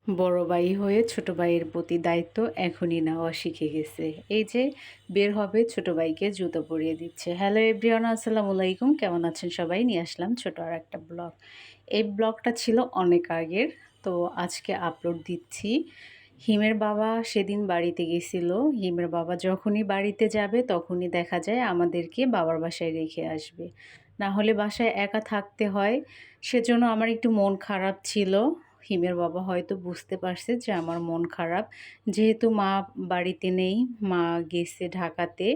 বড় ভাই হয়ে ছোট ভাইয়ের প্রতি দায়িত্ব এখনই নেওয়া শিখে গেছে। এই যে বের হবে ছোট ভাইকে জুতো পরিয়ে দিচ্ছে। হ্যালো এভরিওয়ান, আসসালামু আলাইকুম। কেমন আছেন সবাই? নিয়ে আসলাম ছোট আর একটা ব্লগ। এই ব্লগটা ছিল অনেক আগের, তো আজকে আপলোড দিচ্ছি। হিমের বাবা সেদিন বাড়িতে গেছিল। হিমের বাবা যখনই বাড়িতে যাবে তখনই দেখা যায় আমাদেরকে বাবার বাসায় রেখে আসবে, না হলে বাসায় একা থাকতে হয়। সেজন্য আমার একটু মন খারাপ ছিল। হিমের বাবা হয়তো বুঝতে পারছে যে আমার মন খারাপ, যেহেতু মা বাড়িতে নেই, মা গেছে ঢাকাতে।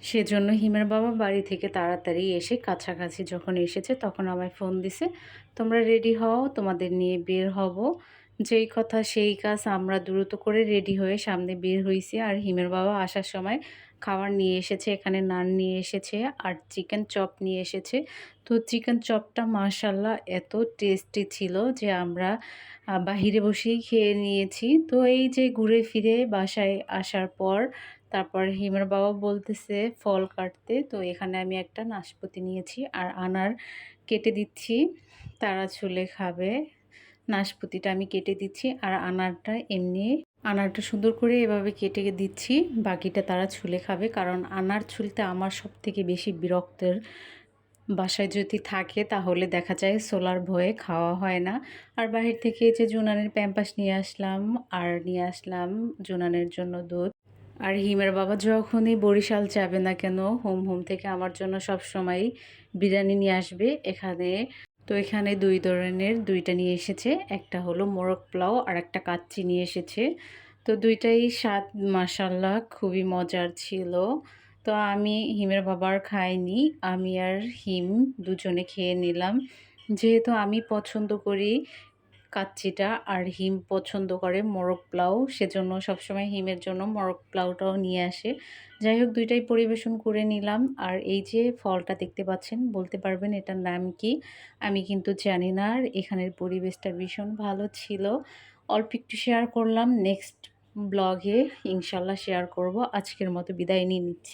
সেজন্য হিমের বাবা বাড়ি থেকে তাড়াতাড়ি এসে কাছাকাছি যখন এসেছে তখন আমায় ফোন দিছে, তোমরা রেডি হও, তোমাদের নিয়ে বের হব। যেই কথা সেই কাজ, আমরা দ্রুত করে রেডি হয়ে সামনে বের হয়েছি। আর হিমের বাবা আসার সময় খাবার নিয়ে এসেছে, এখানে নান নিয়ে এসেছে আর চিকেন চপ নিয়ে এসেছে। তো চিকেন চপটা মাশাল্লাহ এত টেস্টি ছিল যে আমরা বাহিরে বসেই খেয়ে নিয়েছি। তো এই যে ঘুরে ফিরে বাসায় আসার পর তারপর হিমের বাবা বলতেছে ফল কাটতে, তো এখানে আমি একটা নাশপাতি নিয়েছি আর আনার কেটে দিচ্ছি, তারা ছুলে খাবে। নাশপাতিটা আমি কেটে দিচ্ছি আর আনারটা সুন্দর করে এভাবে কেটে দিচ্ছি, বাকিটা তারা ছুলে খাবে। কারণ আনার ছুলতে আমার সব থেকে বেশি বিরক্তের, বাসায় যদি থাকে তাহলে দেখা যায় সোলার ভয়ে খাওয়া হয় না। আর বাহির থেকে এই যে জুনানের প্যাম্পাস নিয়ে আসলাম, আর নিয়ে আসলাম জুনানের জন্য দুধ। আর হিমের বাবা যখনই বরিশাল যাবে না কেন, হোম হোম থেকে আমার জন্য সব সময় বিরিয়ানি নিয়ে আসবে এখানে। তো এখানে দুই ধরনের, দুইটা নিয়ে এসেছে, একটা হলো মোরগ পোলাও আর একটা কাচ্চি নিয়ে এসেছে। তো দুইটাই স্বাদ মাশাল্লাহ খুবই মজার ছিল। তো আমি হিমের বাবার খাইনি, আমি আর হিম দুজনে খেয়ে নিলাম। যেহেতু আমি পছন্দ করি কাচ্চিটা আর হিম পছন্দ করে মোরগ পোলাও, সেজন্য সবসময় হিমের জন্য মোরগ পোলাওটাও নিয়ে আসে। যাই হোক, দুইটাই পরিবেশন করে নিলাম। আর এই যে ফলটা দেখতে পাচ্ছেন, বলতে পারবেন এটার নাম কি? আমি কিন্তু জানি না। আর এখানের পরিবেশটা ভীষণ ভালো ছিল। অল্প একটু শেয়ার করলাম, নেক্সট ব্লগে ইনশাল্লাহ শেয়ার করব। আজকের মতো বিদায় নিয়ে নিচ্ছি।